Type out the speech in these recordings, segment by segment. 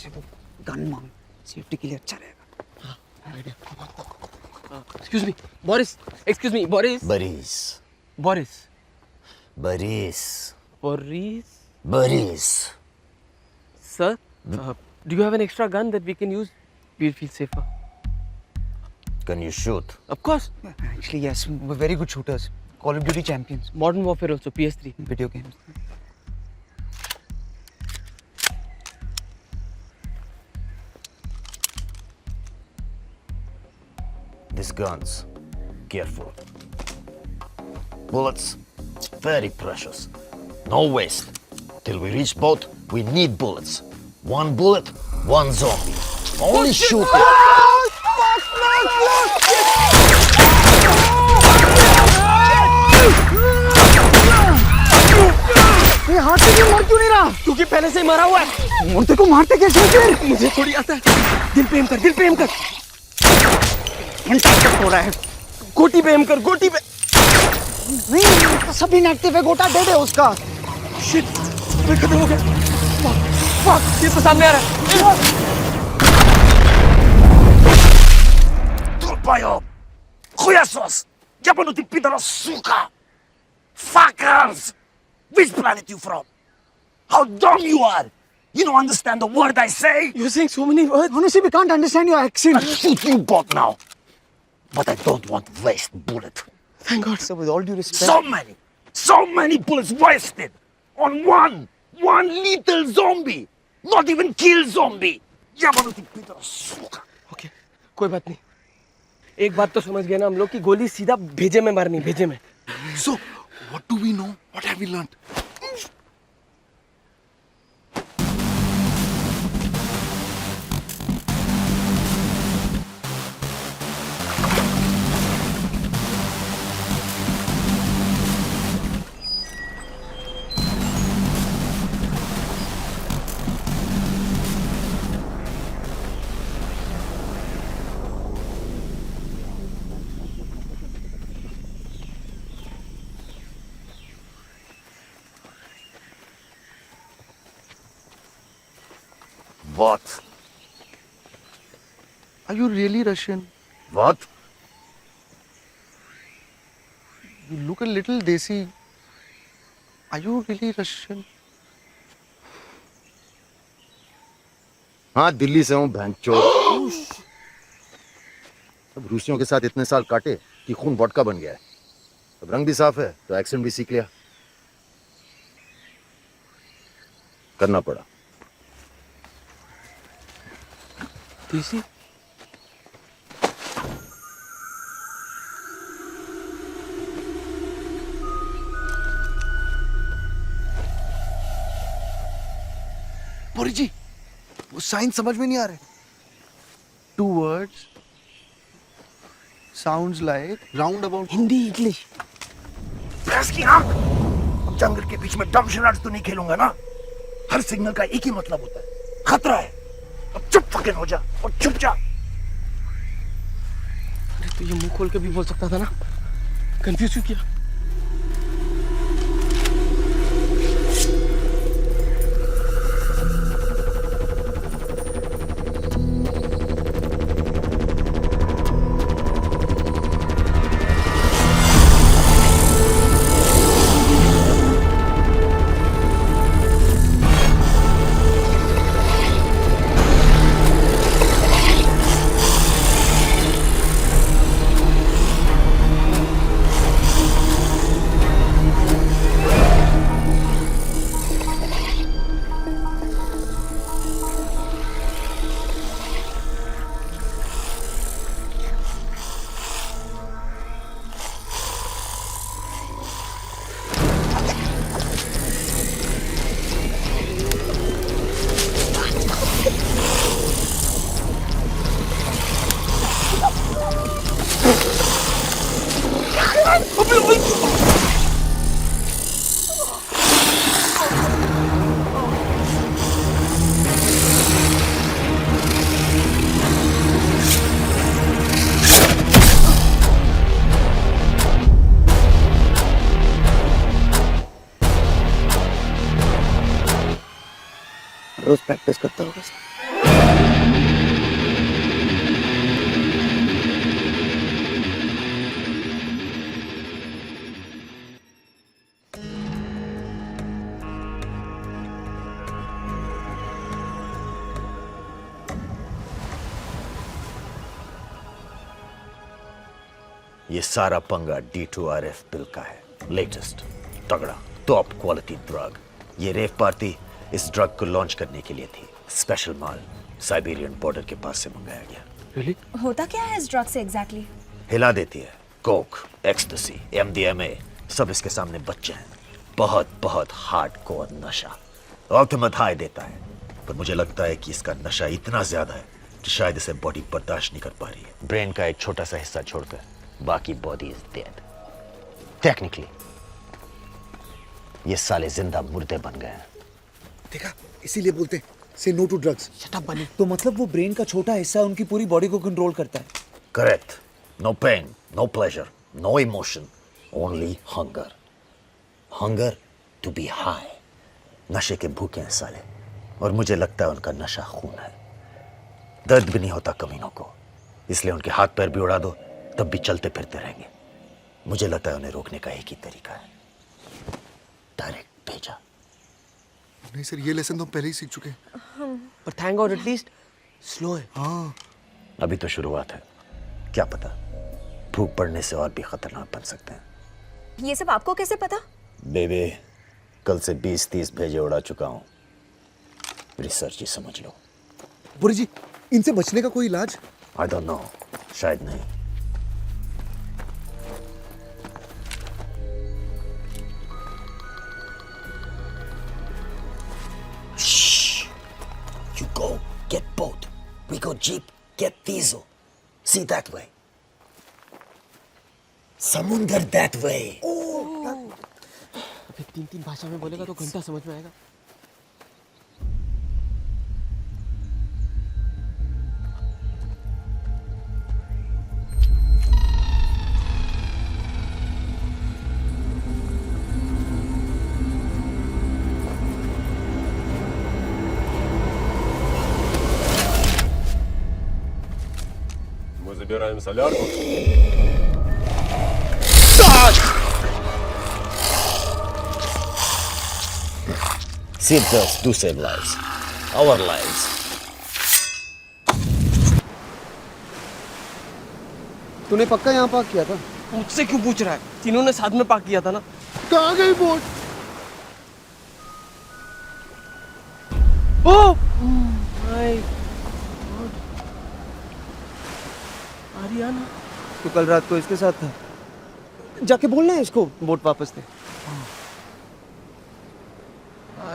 से वो गन मांग, सेफ्टी के लिए अच्छा रहेगा. Excuse me, Boris. Excuse me, Boris. Boris. Boris. Boris. Boris. Boris. Sir, do you have an extra gun that we can use? We'll feel safer. Can you shoot? Of course. Actually, yes, we're very good shooters. Call of Duty champions. Modern Warfare also, PS3. Video games. These guns. Careful. Bullets. Very precious. No waste. Till we reach boat, we need bullets. One bullet, one zombie. Only shoot it. ये हाथ से क्यों मर क्यों नहीं रहा? क्योंकि पहले से ही मरा हुआ है। मुर्दे को मारते कैसे फिर? मुझे थोड़ी आता है। दिल पे एम कर, दिल पे एम कर। फंटास्टिक हो रहा है. गोटी पे एम कर, गोटी पे। नहीं, सब इनएक्टिव है, गोटा डेड है उसका. शिट, मैं खत्म हो गया। फक, ये तो सामने आ रहा है। Turpajo! Chujasos! Jabbernuti pidaro suka! Fuckers! Which planet you from? How dumb you are! You don't understand the word I say? You're saying so many words. Honestly, we can't understand your accent. I'll shoot you both now. But I don't want to waste bullet. Thank God. So with all due respect. So many bullets wasted on one little zombie. Not even kill zombie. Jabbernuti pidaro suka! Okay, कोई बात नहीं। एक बात तो समझ गए ना हम लोग कि गोली सीधा भेजे में मारनी, भेजे में। So, what do we know? What have we learned? What? Are you really Russian? What? You look a little desi. Are you really Russian? हाँ दिल्ली से हूँ भैंचोद। अब रूसियों के साथ इतने साल काटे कि खून वोडका बन गया है। अब रंग भी साफ है तो एक्सेंट भी सीख लिया। करना पड़ा। देसी? बोरी जी, वो साइन समझ में नहीं आ रहे. 2 words. Sounds like roundabout. Hindi, English. भैंस की आंख। अब जंगल के बीच में डम शरारत तो नहीं खेलूंगा ना। हर सिग्नल का एक ही मतलब होता है, खतरा है। अब चुप फकिंग हो जा और चुप जा। अरे तो ये मुंह खोल के भी बोल सकता था ना। कंफ्यूज क्यों किया? रोज प्रैक्टिस करता होगा. ये सारा पंगा D2RF बिल का है। लेटेस्ट, तगड़ा, टॉप क्वालिटी ड्रग। ये रेव पार्टी इस ड्रग को लॉन्च करने के लिए थी। स्पेशल माल साइबेरियन बॉर्डर के पास से मंगाया गया। Really? होता क्या है इस ड्रग से एग्जैक्टली? हिला देती है। कोक, एक्सटेसी, MDMA सब इसके सामने बच्चे हैं। बहुत बहुत हार्डकोर नशा। अल्टीमेट हाई देता है, पर मुझे लगता है कि इसका नशा इतना ज्यादा है कि शायद इसे बॉडी बर्दाश्त नहीं कर पा रही है। ब्रेन का एक छोटा सा हिस्सा छोड़कर बाकी बॉडी इज डेड। टेक्निकली ये साले जिंदा मुर्दे बन गए हैं। देखा, इसीलिए बोलते से no to drugs. Shut up, Bunny. तो मतलब वो ब्रेन का छोटा हिस्सा उनकी पूरी बॉडी को कंट्रोल करता है। Correct. No pain, no pleasure, no emotion, only hunger. Hunger to be high. नशे के भूखे हैं साले, और मुझे लगता है उनका नशा खून है। दर्द भी नहीं होता कमीनों को, इसलिए उनके हाथ पैर भी उड़ा दो तब भी चलते फिरते रहेंगे। मुझे लगता है उन्हें रोकने का एक ही तरीका है, डायरेक्ट भेजा। नहीं सर, ये लेसन तो हम पहले ही सीख चुके हैं। पर thank God at least slow है। हाँ, अभी तो शुरुआत है, क्या पता भूख पड़ने से और भी खतरनाक बन सकते हैं। ये सब आपको कैसे पता? बेबे, कल से 20-30 भेजे उड़ा चुका हूं। रिसर्च ही समझ लो। बुरी जी, इनसे बचने का कोई इलाज? आई डोंट नो, शायद नहीं। You go get boat. We go jeep, get diesel. See that way. समुंदर that way. अबे 3 भाषा में बोलेगा तो घंटा समझ में आएगा। Мы забираем солярку. Seatbelts do save lives. Our lives. तूने पक्का यहाँ पार्क किया था? मुझसे क्यों पूछ रहा है? तीनों ने साथ में पार्क किया था ना। कहाँ गई boat? Oh my God. Ariana. तो कल रात को इसके साथ था। जाके बोलना है इसको बोट वापस दे।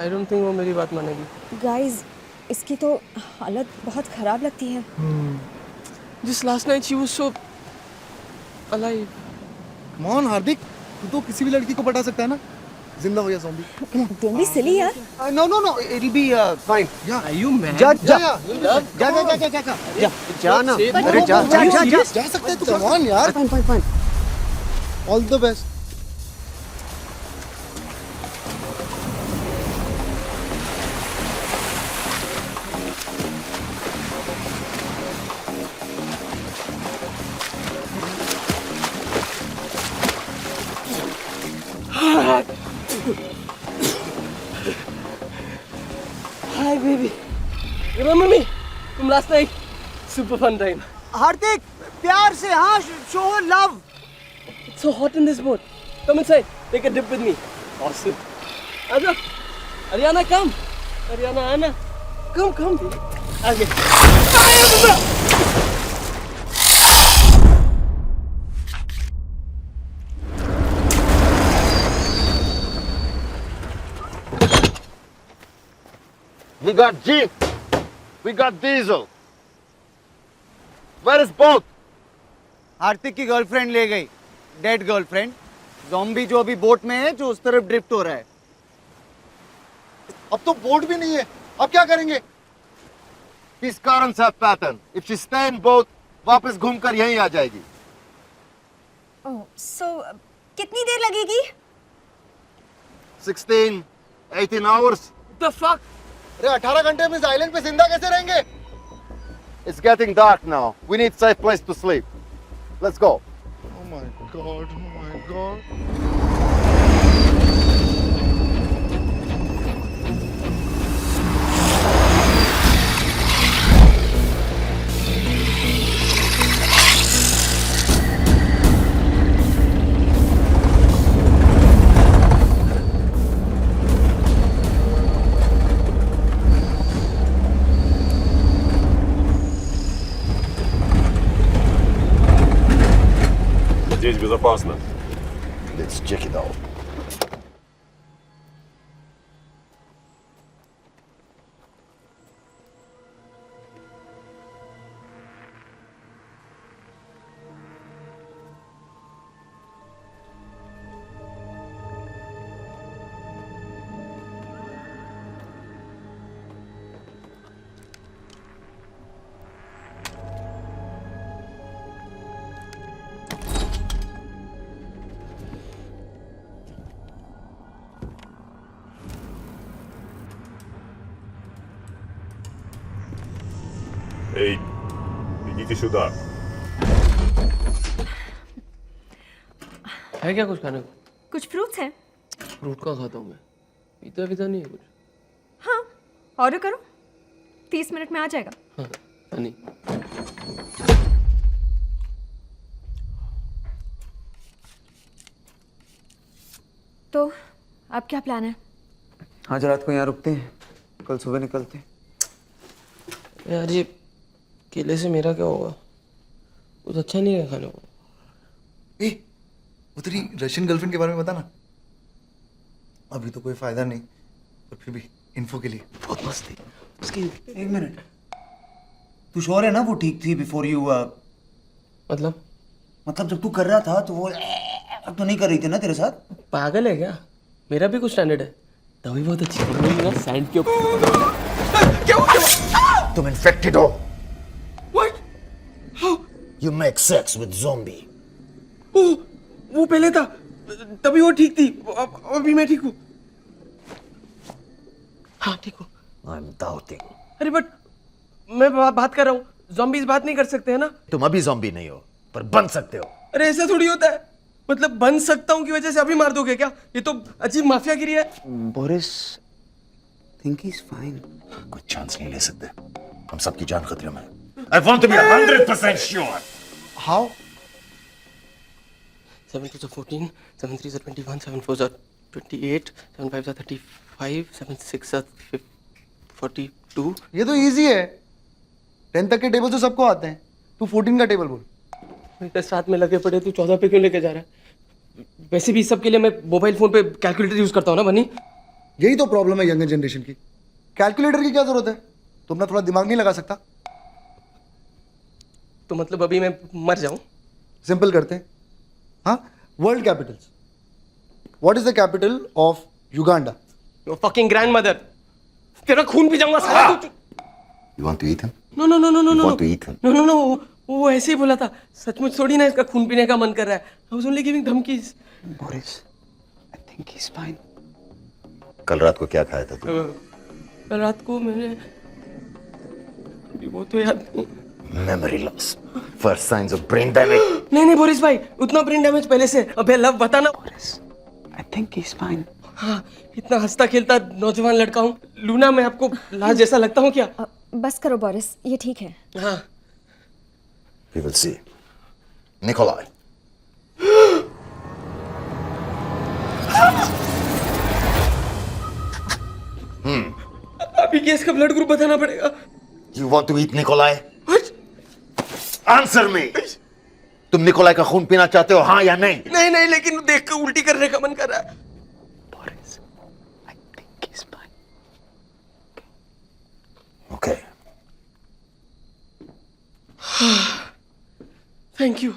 I don't think वो मेरी बात मानेगी। गाइस, इसकी तो हालत बहुत खराब लगती है। Just last night she was so alive. कौन हार्दिक, तू तो किसी भी लड़की को पटा सकता है ना, जिंदा हो या ज़ॉम्बी। डोंट बी सिली यार। No no no, it'll be fine. Are you mad? जा जा या, जा ना, अरे जा जा जा जा। जा सकता है तू, कम ऑन यार। Fine fine fine. All the best. Hi baby. Remember me? From last night? Super fun time. हार्दिक, प्यार से हाँ, show love. It's so hot in this boat. Come inside. Take a dip with me. Awesome. Aja. Ariana, come. Ariana, Anna. Come, come. Okay. We got jeep. We got diesel. Where is boat? हार्दिक की girlfriend ले गई, dead girlfriend. Zombie जो अभी boat में है, जो उस तरफ ड्रिफ्ट हो रहा है। अब तो बोट भी नहीं है, अब क्या करेंगे? These currents have pattern. If she stay in boat, वापस घूमकर यहीं आ जाएगी। ओह, सो कितनी देर लगेगी? 16, 18 hours. The fuck? अरे 18 घंटे हम इस आइलैंड पे जिंदा कैसे रहेंगे? It's getting dark now. We need safe place to sleep. Let's go. Oh my god. Oh my god. Здесь безопасно. Let's check it out. Эй, идите сюда. है क्या कुछ खाने को? कुछ फ्रूट्स हैं? फ्रूट का खाता हूँ मैं। पीता पीता नहीं है कुछ। हाँ, ऑर्डर करो, 30 मिनट में आ जाएगा। हाँ, नहीं। तो अब क्या प्लान है? आज रात को यहाँ रुकते हैं, कल सुबह निकलते हैं। यार ये केले से मेरा क्या होगा? कुछ अच्छा नहीं है खाने को। ए, वो तेरी रशियन गर्लफ्रेंड के बारे में बता ना। अभी तो कोई फायदा नहीं, पर फिर भी इन्फो के लिए। बहुत मस्त थी उसकी। एक मिनट, तू श्योर है ना वो ठीक थी बिफोर यू? मतलब जब तू कर रहा था तो वो तो नहीं कर रही थी ना तेरे साथ? पागल है क्या? मेरा भी कुछ स्टैंडर्ड है। दवाई बहुत अच्छी है ना, सैंड के ऊपर। क्या? तुम infected हो. What? How? You make sex with zombie. वो पहले था, तभी वो ठीक थी। अभी मैं ठीक हूँ। हाँ ठीक हूँ। I'm doubting. अरे बट मैं बात कर रहा हूँ, zombies बात नहीं कर सकते है ना? तुम अभी zombie नहीं हो, पर बन सकते हो. अरे ऐसा थोड़ी होता है। मतलब बन सकता हूँ की वजह से अभी मार दोगे क्या? ये तो अजीब माफियागिरी है। Boris, think he's fine. कोई चांस नहीं ले सकते. हम सबकी जान खतरे में. I want to be 100% sure. How? 7 2s are 14, 7 3s are 21, 7 4s are 28, 7 5s are 35, 7 6s are 42. ये तो इजी है, 10 तक के टेबल तो सबको आते हैं। तू 14 का टेबल बोल। मेरे साथ में लगे पड़े, तू 14 पे क्यों लेके जा रहा है? वैसे भी सबके लिए मैं मोबाइल फोन पे कैलकुलेटर यूज करता हूँ ना बनी। यही तो प्रॉब्लम है यंगर जनरेशन की। कैलकुलेटर की क्या जरूरत है? तुम ना थोड़ा दिमाग नहीं लगा सकता? तो मतलब अभी मैं मर जाऊं? सिंपल करते हैं। हाँ, world Capitals. What is the capital of Uganda? Your fucking grandmother. तेरा खून पी जाऊंगा साला। You want to eat him? No no no no no You no want to eat him? No no no वो ऐसे ही बोला था। सचमुच थोड़ी ना इसका खून पीने का मन कर रहा है। I was only giving धमकीज। Boris, I think he's fine. कल रात को क्या खाया था तू? कल रात को मैंने वो तो याद नहीं। Memory loss. First signs of brain damage. नहीं बोरिस भाई, उतना ब्रेन डैमेज पहले से। अबे लव बताना। Boris, I think he's fine. हाँ, इतना हंसता खेलता नौजवान लड़का हूँ। लूना, मैं आपको लाश जैसा लगता हूँ क्या? बस करो बोरिस, ये ठीक है। हाँ। We will see. Nikolai. अभी केस का ब्लड ग्रुप बताना पड़ेगा। You want to eat Nikolai? What? Answer me. तुम निकोलाई का खून पीना चाहते हो, हाँ या नहीं? नहीं, लेकिन देख कर उल्टी करने का मन कर रहा है। Boris, I think he's fine. Okay. Thank you.